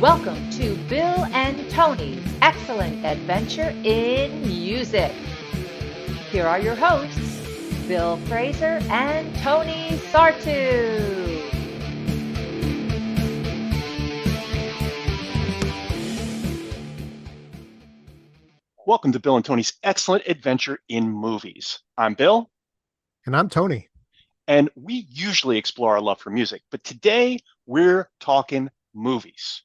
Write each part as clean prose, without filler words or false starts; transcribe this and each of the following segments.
Welcome to Bill and Tony's Excellent Adventure in Music. Here are your hosts, Bill Fraser and Tony Sartu. Welcome to Bill and Tony's Excellent Adventure in Movies. I'm Bill, And I'm Tony. and we usually explore our love for music, but today we're talking movies.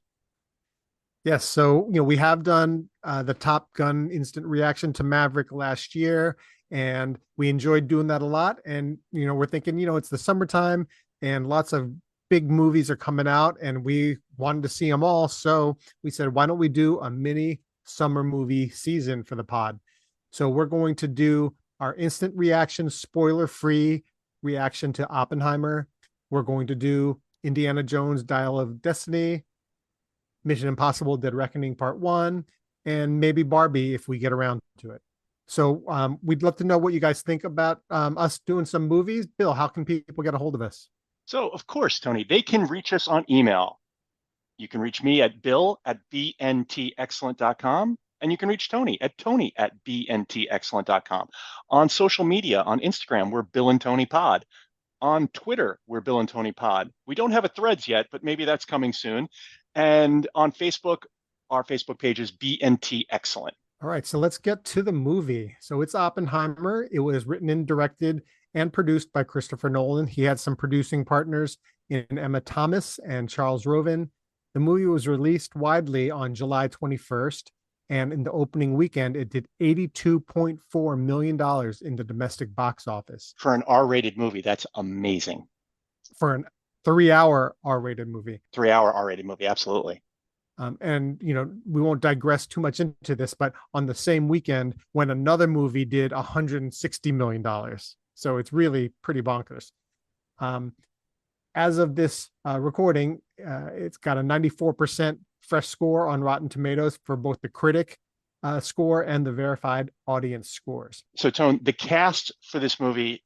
Yes, so we have done the Top Gun instant reaction to Maverick last year, and we enjoyed doing that a lot. And we're thinking, it's the summertime, and lots of big movies are coming out, and we wanted to see them all. So we said, why don't we do a mini summer movie season for the pod? So we're going to do our instant reaction, spoiler-free reaction to Oppenheimer. We're going to do Indiana Jones Dial of Destiny, Mission Impossible Dead Reckoning Part 1, and maybe Barbie if we get around to it. So we'd love to know what you guys think about us doing some movies. Bill, how can people get a hold of us? So, of course, Tony, they can reach us on email. You can reach me at bill@bntexcellent.com, and you can reach Tony at tony@bntexcellent.com. On social media, on Instagram, we're Bill and Tony Pod. On Twitter, we're Bill and Tony Pod. We don't have a Threads yet, but maybe that's coming soon. And on Facebook, our Facebook page is BNT Excellent. All right, so let's get to the movie. So it's Oppenheimer. It was written and directed and produced by Christopher Nolan. He had some producing partners in Emma Thomas and Charles Roven. The movie was released widely on July 21st, and in the opening weekend, it did $82.4 million in the domestic box office. For an R-rated movie, that's amazing. For an 3-hour R-rated movie. 3-hour R-rated movie, absolutely. And we won't digress too much into this, but on the same weekend when another movie did $160 million. So it's really pretty bonkers. As of this recording, it's got a 94% fresh score on Rotten Tomatoes for both the critic score and the verified audience scores. So, Tone, the cast for this movie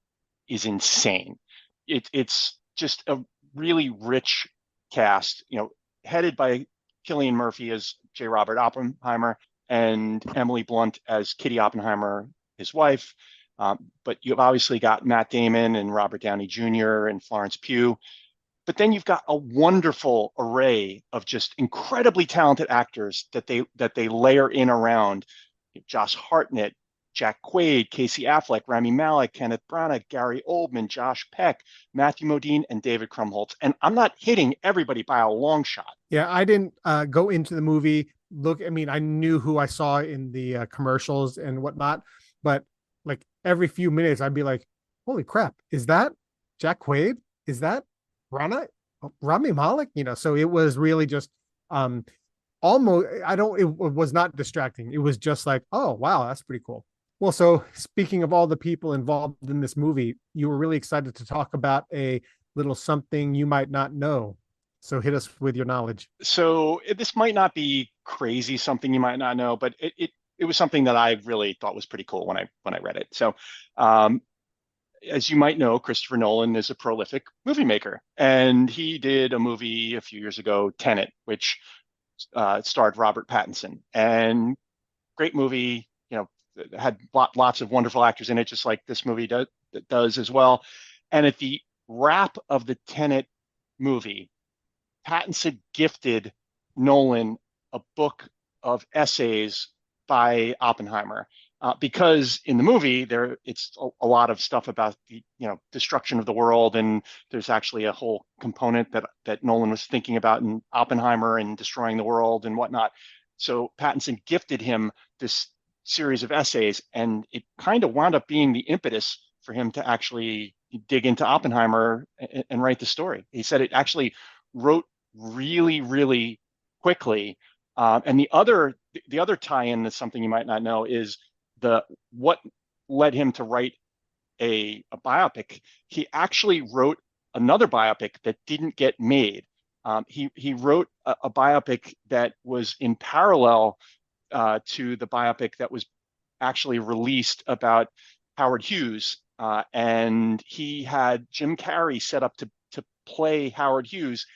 is insane. It's just a really rich cast, headed by Cillian Murphy as J. Robert Oppenheimer and Emily Blunt as Kitty Oppenheimer, his wife. But you've obviously got Matt Damon and Robert Downey Jr. and Florence Pugh. But then you've got a wonderful array of just incredibly talented actors that they layer in around Josh Hartnett, Jack Quaid, Casey Affleck, Rami Malek, Kenneth Branagh, Gary Oldman, Josh Peck, Matthew Modine, and David Krumholtz. And I'm not hitting everybody by a long shot. Yeah, I didn't go into the movie. I knew who I saw in the commercials and whatnot, but like every few minutes, I'd be like, holy crap, is that Jack Quaid? Is that Rami Malek? So it was really just almost, it was not distracting. It was just like, oh, wow, that's pretty cool. Well, so speaking of all the people involved in this movie, you were really excited to talk about a little something you might not know. So hit us with your knowledge. So this might not be crazy, something you might not know, but it was something that I really thought was pretty cool when I read it. So as you might know, Christopher Nolan is a prolific movie maker, and he did a movie a few years ago, Tenet, which starred Robert Pattinson, and great movie. Had lots of wonderful actors in it, just like this movie does as well. And at the wrap of the Tenet movie, Pattinson gifted Nolan a book of essays by Oppenheimer. Because in the movie it's a lot of stuff about the destruction of the world, and there's actually a whole component that Nolan was thinking about in Oppenheimer and destroying the world and whatnot. So Pattinson gifted him this series of essays, and it kind of wound up being the impetus for him to actually dig into Oppenheimer and write the story. He said it actually wrote really, really quickly. And the other tie-in that's something you might not know is what led him to write a biopic. He actually wrote another biopic that didn't get made. He wrote a biopic that was in parallel to the biopic that was actually released about Howard Hughes, and he had Jim Carrey set up to play Howard Hughes,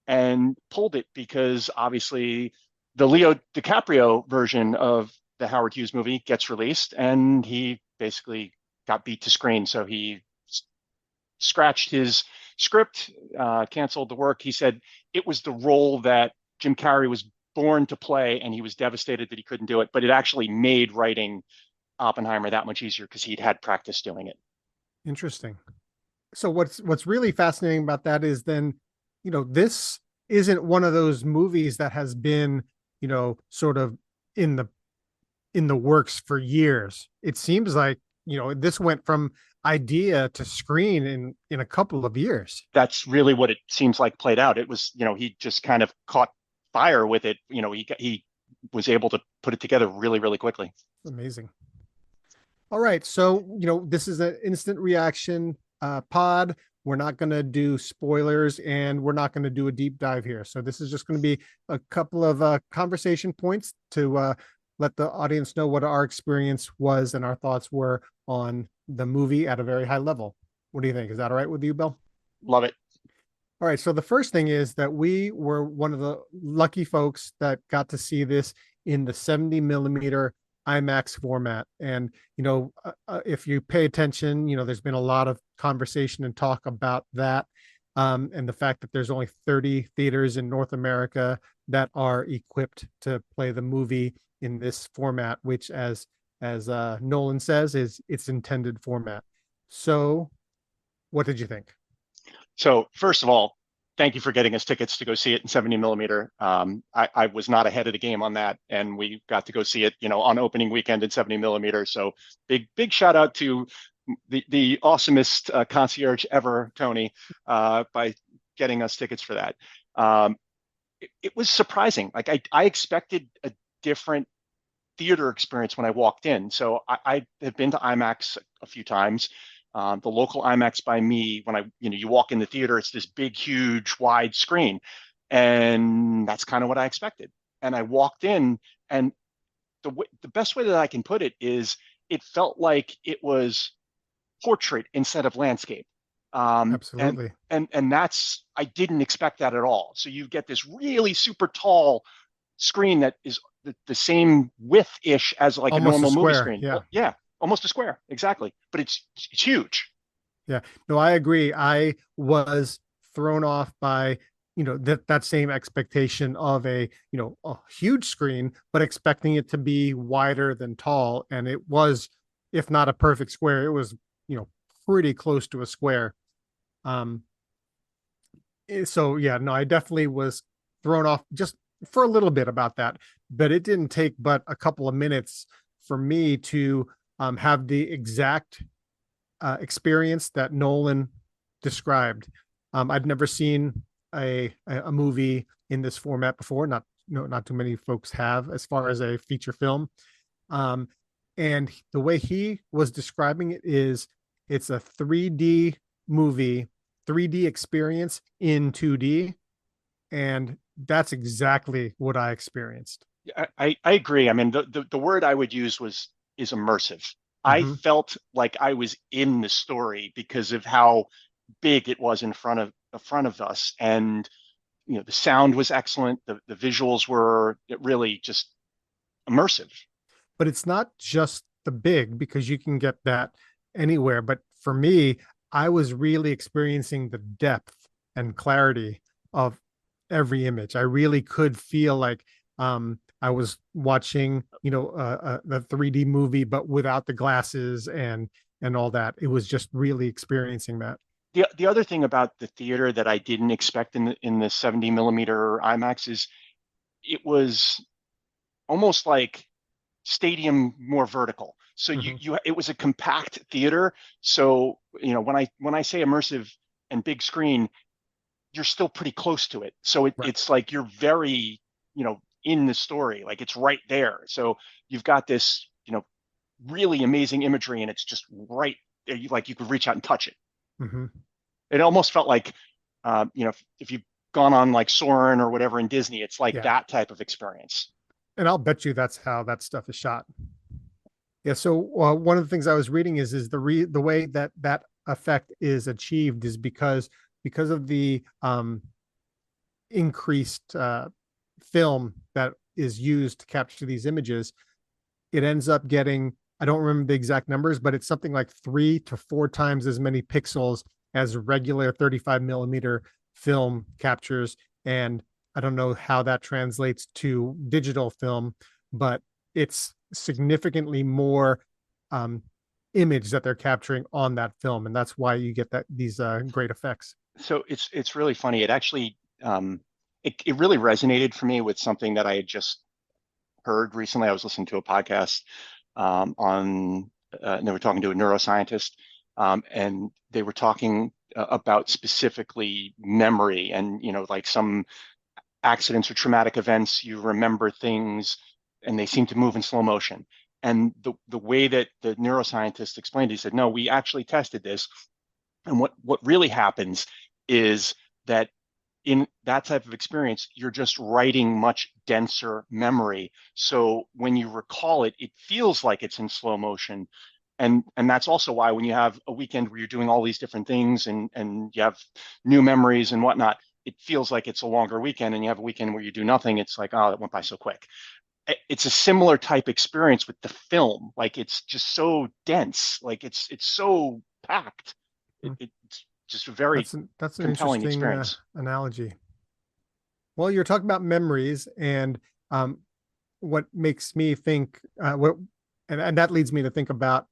and pulled it because obviously the Leo DiCaprio version of the Howard Hughes movie gets released, and he basically got beat to screen. So he scratched his script, canceled the work. He said it was the role that Jim Carrey was born to play, and he was devastated that he couldn't do it. But it actually made writing Oppenheimer that much easier because he'd had practice doing it. Interesting. So what's really fascinating about that is then, this isn't one of those movies that has been, sort of in the works for years. It seems like, this went from idea to screen in a couple of years. That's really what it seems like played out. It was, he just kind of caught fire with it. He was able to put it together really, really quickly. Amazing. All right. So, this is an instant reaction pod. We're not going to do spoilers, and we're not going to do a deep dive here. So this is just going to be a couple of conversation points to let the audience know what our experience was and our thoughts were on the movie at a very high level. What do you think? Is that all right with you, Bill? Love it. All right. So the first thing is that we were one of the lucky folks that got to see this in the 70 millimeter IMAX format. And, if you pay attention, there's been a lot of conversation and talk about that. And the fact that there's only 30 theaters in North America that are equipped to play the movie in this format, which as Nolan says, is its intended format. So what did you think? So first of all, thank you for getting us tickets to go see it in 70 millimeter. I was not ahead of the game on that, and we got to go see it, on opening weekend in 70 millimeter. So big shout out to the awesomest concierge ever, Tony, by getting us tickets for that. It was surprising. Like I expected a different theater experience when I walked in. So I have been to IMAX a few times. The local IMAX by me, when you walk in the theater, it's this big, huge, wide screen. And that's kind of what I expected. And I walked in, and the best way that I can put it is it felt like it was portrait instead of landscape. Absolutely. And that's, I didn't expect that at all. So you get this really super tall screen that is the same width-ish as like Almost a normal movie square, screen. yeah. Well, yeah, almost a square, exactly. But it's huge. Yeah, no, I agree. I was thrown off by, that same expectation of a huge screen, but expecting it to be wider than tall. And it was, if not a perfect square, it was, pretty close to a square. So yeah, no, I definitely was thrown off just for a little bit about that, but it didn't take but a couple of minutes for me to have the exact experience that Nolan described. I'd never seen a movie in this format before. Not too many folks have, as far as a feature film. And the way he was describing it is, it's a 3D movie, 3D experience in 2D, and that's exactly what I experienced. I agree. I mean, the word I would use is immersive. I Mm-hmm. felt like I was in the story because of how big it was in front of us, and the sound was excellent. The visuals were really just immersive. But it's not just the big, because you can get that anywhere. But for me, I was really experiencing the depth and clarity of every image. I really could feel like I was watching, the 3D movie, but without the glasses and all that. It was just really experiencing that. The other thing about the theater that I didn't expect in the 70 millimeter IMAX is it was almost like stadium more vertical. So Mm-hmm. it was a compact theater. So when I say immersive and big screen, you're still pretty close to it. So Right. it's like you're very in the story, like it's right there. So you've got this really amazing imagery, and it's just right there. Like you could reach out and touch it. Mm-hmm. It almost felt like if you've gone on like Soarin' or whatever in Disney, it's like Yeah. that type of experience. And I'll bet you that's how that stuff is shot. Yeah. So one of the things I was reading is the way that effect is achieved is because of the increased film that is used to capture these images, it ends up getting, I don't remember the exact numbers, but it's something like 3 to 4 times as many pixels as regular 35 millimeter film captures. And I don't know how that translates to digital film, but it's significantly more um, image that they're capturing on that film, and that's why you get these great effects. So it's really funny. It actually it really resonated for me with something that I had just heard recently. I was listening to a podcast on and they were talking to a neuroscientist, and they were talking about specifically memory and like some accidents or traumatic events, you remember things and they seem to move in slow motion. And the way that the neuroscientist explained it, he said, no, we actually tested this. And what really happens is that in that type of experience, you're just writing much denser memory. So when you recall it, it feels like it's in slow motion. And that's also why when you have a weekend where you're doing all these different things and you have new memories and whatnot, it feels like it's a longer weekend. And you have a weekend where you do nothing, it's like, oh, that went by so quick. It's a similar type experience with the film. Like it's just so dense, like it's so packed. It's just a very That's an compelling interesting experience. analogy. Well, you're talking about memories, and what makes me think and that leads me to think about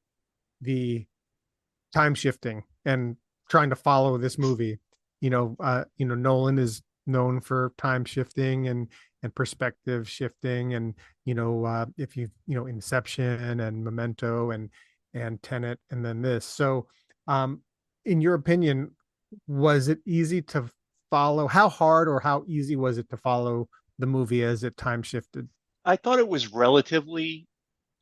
the time shifting and trying to follow this movie. Nolan is known for time shifting and perspective shifting, and if Inception and Memento and Tenet, and then this. So, in your opinion, was it easy to follow? How hard or how easy was it to follow the movie as it time shifted? I thought it was relatively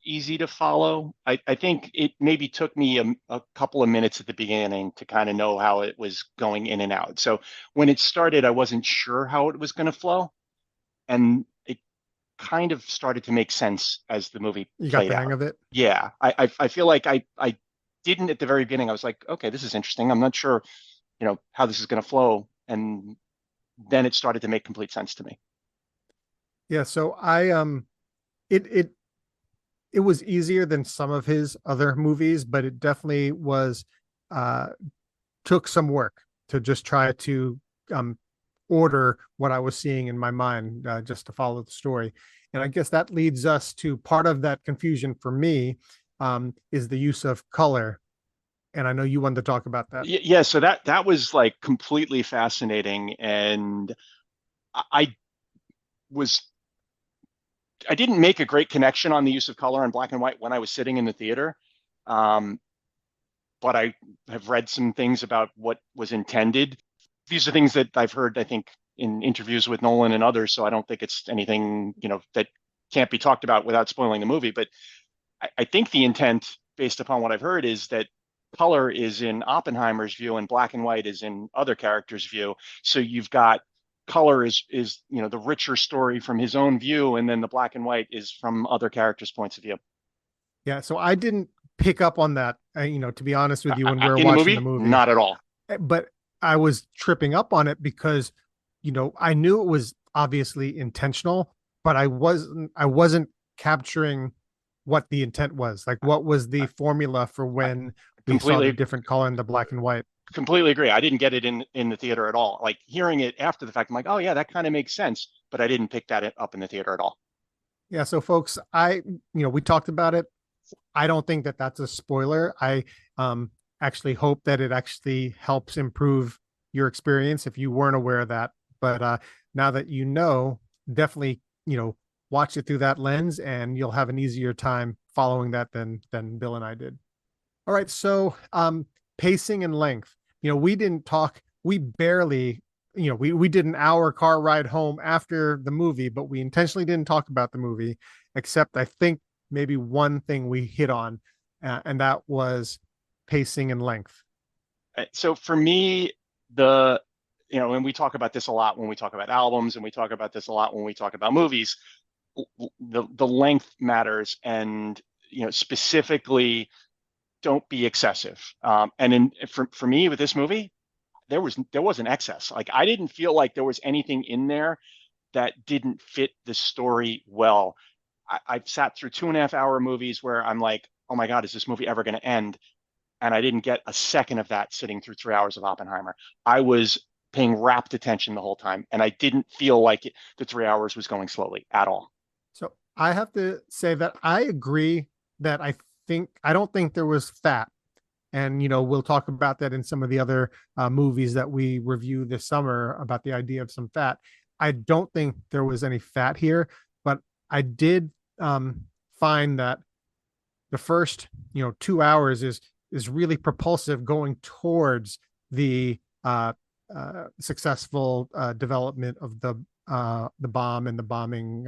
easy to follow. I think it maybe took me a couple of minutes at the beginning to kind of know how it was going in and out. So when it started, I wasn't sure how it was going to flow. And it kind of started to make sense as the movie You got played the hang out. of it? Yeah, I feel like I didn't at the very beginning. I was like, okay, this is interesting. I'm not sure, how this is going to flow. And then it started to make complete sense to me. Yeah, so it it was easier than some of his other movies, but it definitely was uh took some work to just try to um order what I was seeing in my mind, just to follow the story. And I guess that leads us to part of that confusion for me, is the use of color. And I know you wanted to talk about that. Yeah, so that was like completely fascinating, and I was I didn't make a great connection on the use of color in black and white when I was sitting in the theater. Um, but I have read some things about what was intended. These are things that I've heard, I think, in interviews with Nolan and others. So I don't think it's anything, that can't be talked about without spoiling the movie. But I think the intent, based upon what I've heard, is that color is in Oppenheimer's view and black and white is in other characters' view. So you've got color is the richer story from his own view, and then the black and white is from other characters' points of view. Yeah, so I didn't pick up on that, to be honest with you, when we were In the watching the movie, movie. not at all. But I was tripping up on it because, I knew it was obviously intentional, but I wasn't capturing what the intent was. Like, what was the formula for when we saw the Completely, different color in the black and white? completely agree. I didn't get it in the theater at all. Like hearing it after the fact, I'm like, oh yeah, that kind of makes sense. But I didn't pick that up in the theater at all. Yeah, so folks, we talked about it. I don't think that that's a spoiler. I actually hope that it actually helps improve your experience if you weren't aware of that. But now that definitely, watch it through that lens, and you'll have an easier time following that than Bill and I did. All right, so pacing and length. We didn't talk. We barely, we did an hour car ride home after the movie, but we intentionally didn't talk about the movie, except I think maybe one thing we hit on, and that was pacing and length. So for me, and we talk about this a lot when we talk about albums, and we talk about this a lot when we talk about movies. The length matters, and specifically, don't be excessive. And for me with this movie, there was an excess. Like I didn't feel like there was anything in there that didn't fit the story well. I've sat through 2.5 hour movies where I'm like, oh my God, is this movie ever going to end? And I didn't get a second of that sitting through 3 hours of Oppenheimer. I was paying rapt attention the whole time, and I didn't feel like the 3 hours was going slowly at all. So I have to say that I agree that I don't think there was fat. And, we'll talk about that in some of the other movies that we review this summer about the idea of some fat. I don't think there was any fat here, but I did find that the first, 2 hours is really propulsive going towards the successful development of the bomb and the bombing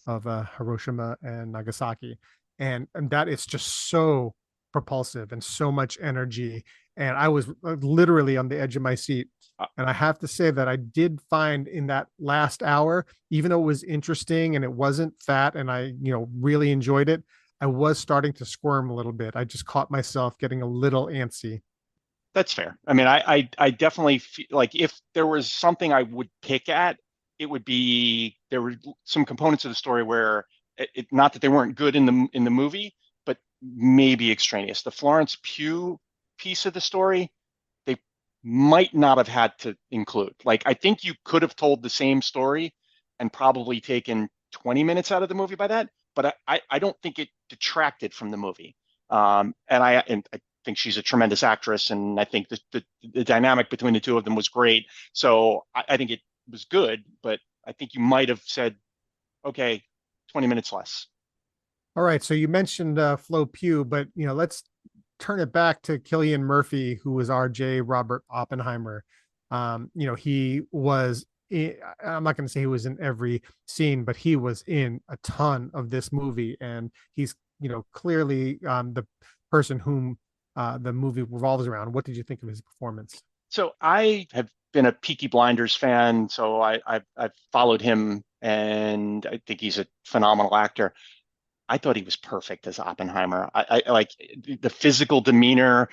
of Hiroshima and Nagasaki, and that is just so propulsive and so much energy. And I was literally on the edge of my seat. And I have to say that I did find in that last hour, even though it was interesting and it wasn't fat, and I, really enjoyed it, I was starting to squirm a little bit. I just caught myself getting a little antsy. That's fair. I mean, I definitely feel like if there was something I would pick at, it would be there were some components of the story where not that they weren't good in the movie, but maybe extraneous. The Florence Pugh piece of the story, they might not have had to include. Like, I think you could have told the same story and probably taken 20 minutes out of the movie by that, but I don't think it detracted from the movie. And I think she's a tremendous actress, and I think the dynamic between the two of them was great. So I think it was good, but I think you might have said, okay, 20 minutes less. All right. So you mentioned Flo Pugh, but let's turn it back to Cillian Murphy, who was R.J. Robert Oppenheimer. He was I'm not going to say he was in every scene, but he was in a ton of this movie, and he's clearly the person whom the movie revolves around. What did you think of his performance? So I have been a Peaky Blinders fan, so I've followed him, and I think he's a phenomenal actor. I thought he was perfect as Oppenheimer. I like the physical demeanor.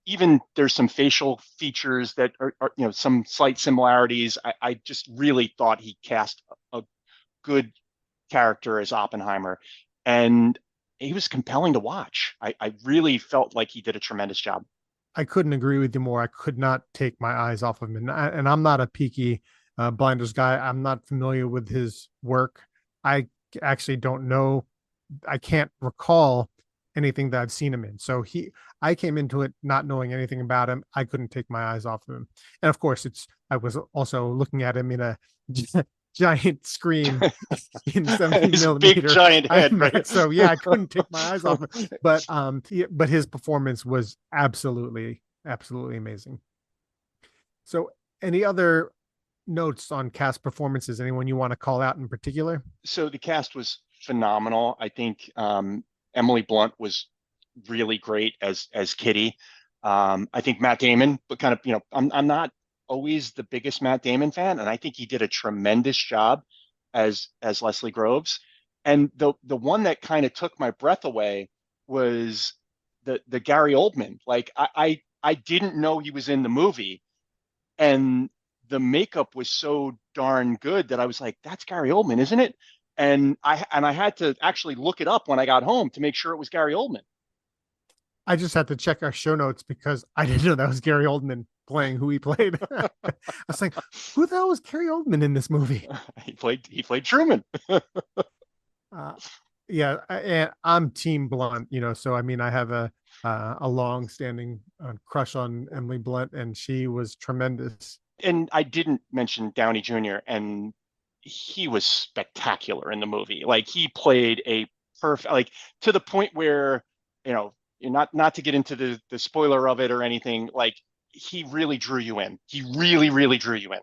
Even there's some facial features that are some slight similarities. I just really thought he cast a good character as Oppenheimer, and he was compelling to watch. I really felt like he did a tremendous job. I couldn't agree with you more. I could not take my eyes off of him, and I'm not a Peaky Blinders guy. I'm not familiar with his work. I actually don't know. I can't recall anything that I've seen him in. So I came into it not knowing anything about him. I couldn't take my eyes off of him. And of course, I was also looking at him in a giant screen in 70 His millimeter. big giant head, right? So yeah, I couldn't take my eyes off him. But his performance was absolutely amazing. So any other notes on cast performances? Anyone you want to call out in particular? So the cast was phenomenal. I think Emily Blunt was really great as Kitty. I think Matt Damon, but kind of, I'm not always the biggest Matt Damon fan, and I think he did a tremendous job as Leslie Groves. And the one that kind of took my breath away was the Gary Oldman. Like I didn't know he was in the movie, and the makeup was so darn good that I was like, that's Gary Oldman, isn't it? And I had to actually look it up when I got home to make sure it was Gary Oldman. I just had to check our show notes because I didn't know that was Gary Oldman playing who he played. I was like, who the hell was Gary Oldman in this movie? He played Truman. Yeah, and I'm Team Blunt, so I mean, I have a long-standing crush on Emily Blunt, and she was tremendous. And I didn't mention Downey Jr., and he was spectacular in the movie. Like he played a perfect, like to the point where, not to get into the spoiler of it or anything, like he really drew you in. He really, really drew you in.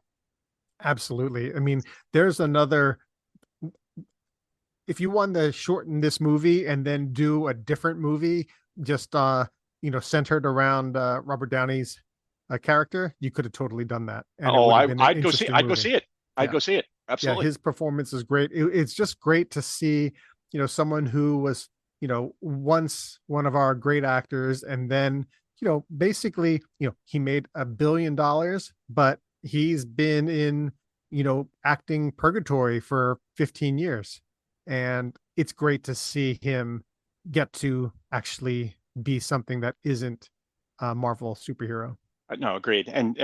Absolutely. I mean, there's another, if you want to shorten this movie and then do a different movie, just, centered around Robert Downey's character, you could have totally done that. And I'd go see it. I'd go see it. I'd go see it. Absolutely. Yeah, his performance is great. It's just great to see, someone who was, once one of our great actors, and then, basically, he made $1 billion, but he's been in, acting purgatory for 15 years. And it's great to see him get to actually be something that isn't a Marvel superhero. No, agreed. And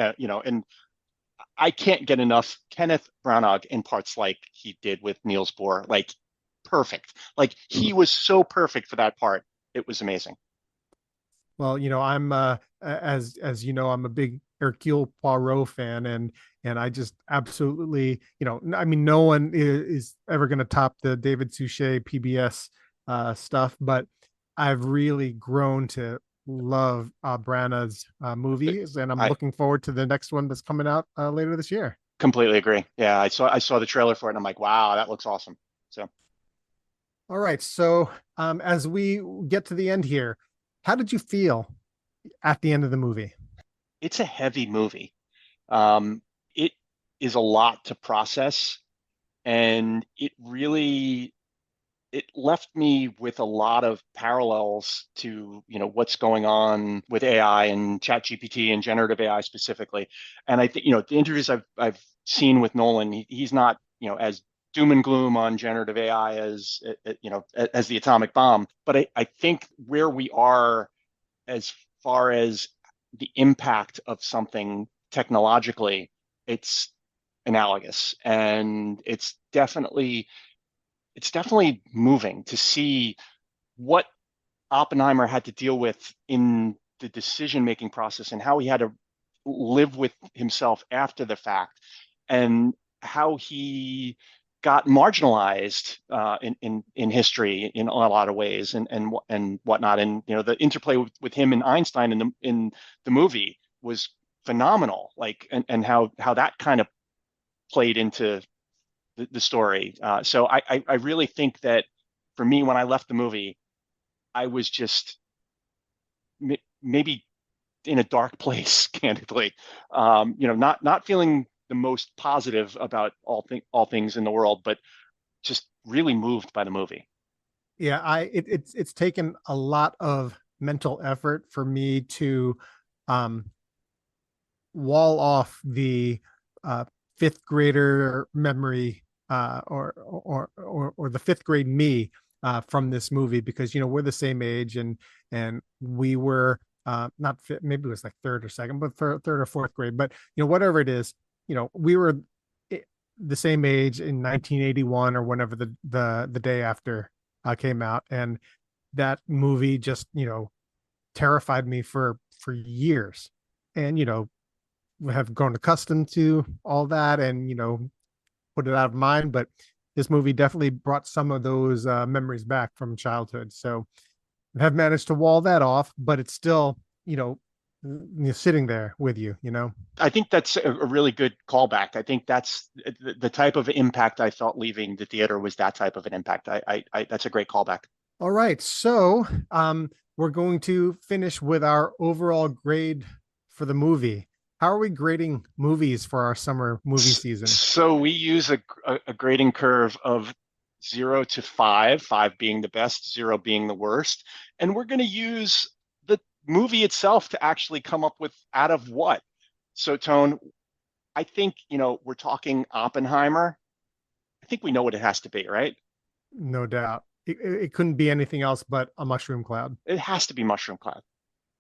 I can't get enough Kenneth Branagh in parts like he did with Niels Bohr. Like perfect. Like he was so perfect for that part. It was amazing. Well, I'm as you know, I'm a big Hercule Poirot fan, and I just absolutely, I mean, no one is ever going to top the David Suchet PBS stuff, but I've really grown to love Branagh's movies, and I'm I looking forward to the next one that's coming out later this year. completely agree. Yeah, I saw the trailer for it and I'm like, wow, that looks awesome. So All right, so as we get to the end here, how did you feel at the end of the movie? it's a heavy movie. It is a lot to process, and it left me with a lot of parallels to what's going on with AI and Chat GPT and generative AI specifically. And I think the interviews I've seen with Nolan, he's not as doom and gloom on generative AI as the atomic bomb. But I think where we are as far as the impact of something technologically, it's analogous, and it's definitely moving to see what Oppenheimer had to deal with in the decision-making process and how he had to live with himself after the fact, and how he got marginalized in history in a lot of ways, and whatnot. And the interplay with him and Einstein in the movie was phenomenal. Like, and how that kind of played into the story. So I really think that for me, when I left the movie, I was just maybe in a dark place, candidly. Not feeling the most positive about all things in the world, but just really moved by the movie. Yeah, it's taken a lot of mental effort for me to um wall off the uh fifth grader memory, or the fifth grade me from this movie, because we're the same age, and we were not fit, maybe it was like third or second, but third or fourth grade, but whatever it is, we were the same age in 1981 or whenever the day after came out, and that movie just terrified me for years. And have grown accustomed to all that, and put it out of mind, but this movie definitely brought some of those memories back from childhood. So I have managed to wall that off, but it's still sitting there with you. I think that's a really good callback. I think that's the type of impact I felt leaving the theater was that type of an impact. That's a great callback. All right, so we're going to finish with our overall grade for the movie. How are we grading movies for our summer movie season? So we use a grading curve of 0 to 5, 5 being the best, 0 being the worst. And we're going to use the movie itself to actually come up with out of what. So, Tone, I think, we're talking Oppenheimer. I think we know what it has to be, right? No doubt. It couldn't be anything else but a mushroom cloud. It has to be Mushroom Cloud.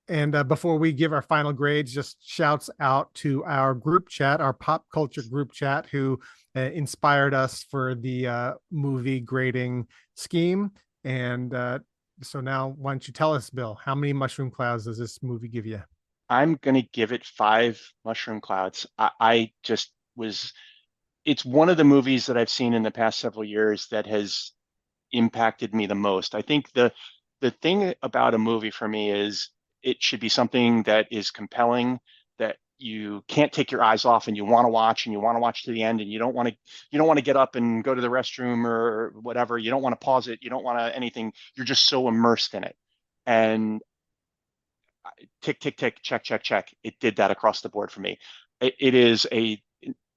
And before we give our final grades, just shouts out to our group chat, our pop culture group chat, who inspired us for the movie grading scheme. And so now, why don't you tell us, Bill, how many mushroom clouds does this movie give you? I'm going to give it 5 Mushroom Clouds. I just was, it's one of the movies that I've seen in the past several years that has impacted me the most. I think the thing about a movie for me is it should be something that is compelling, that you can't take your eyes off and you want to watch, and you want to watch to the end, and you don't want to get up and go to the restroom or whatever. You don't want to pause it. You don't want to anything. You're just so immersed in it. And tick, tick, tick, check, check, check. It did that across the board for me. It is a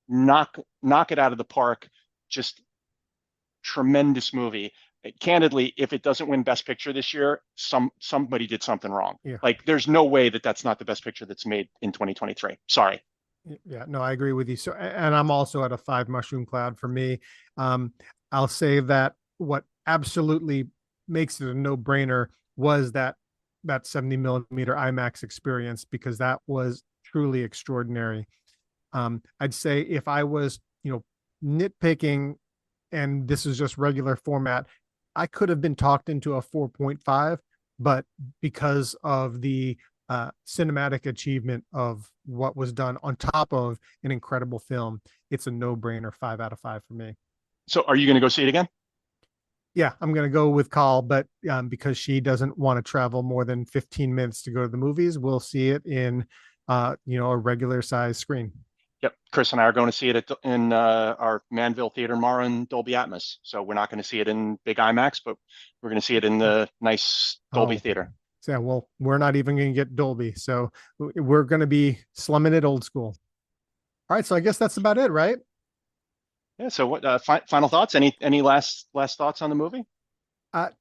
knock it out of the park, just tremendous movie. Candidly, if it doesn't win Best Picture this year, somebody did something wrong. Yeah. Like, there's no way that that's not the Best Picture that's made in 2023. Sorry. Yeah, no, I agree with you. So, and I'm also at a 5 mushroom cloud for me. I'll say that what absolutely makes it a no-brainer was that 70 millimeter IMAX experience, because that was truly extraordinary. I'd say if I was, nitpicking, and this is just regular format, I could have been talked into a 4.5, but because of the cinematic achievement of what was done on top of an incredible film, it's a no-brainer 5 out of 5 for me. So are you going to go see it again? Yeah, I'm going to go with Call, but because she doesn't want to travel more than 15 minutes to go to the movies, we'll see it in, a regular size screen. Yep. Chris and I are going to see it in our Manville Theater tomorrow in Dolby Atmos. So we're not going to see it in big IMAX, but we're going to see it in the nice Dolby Theater. So, yeah, well, we're not even going to get Dolby. So we're going to be slumming it old school. All right. So I guess that's about it, right? Yeah. So what final thoughts? Any last thoughts on the movie?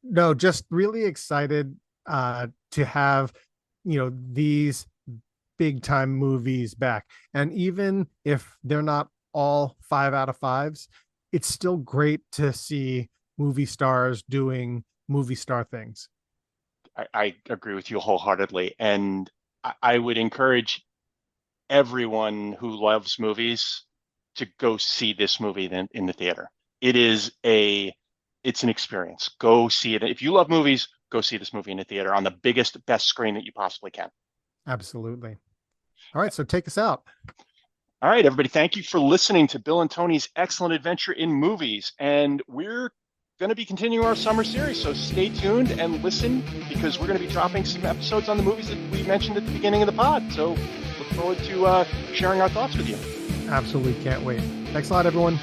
No, just really excited to have, these big time movies back. And even if they're not all 5 out of 5s, it's still great to see movie stars doing movie star things. I agree with you wholeheartedly. And I would encourage everyone who loves movies to go see this movie in the theater. It's an experience. Go see it. If you love movies, go see this movie in the theater on the biggest, best screen that you possibly can. Absolutely. All right, so take us out. All right, everybody. Thank you for listening to Bill and Tony's Excellent Adventure in Movies. And we're going to be continuing our summer series, so stay tuned and listen, because we're going to be dropping some episodes on the movies that we mentioned at the beginning of the pod. So look forward to sharing our thoughts with you. Absolutely can't wait. Thanks a lot, everyone.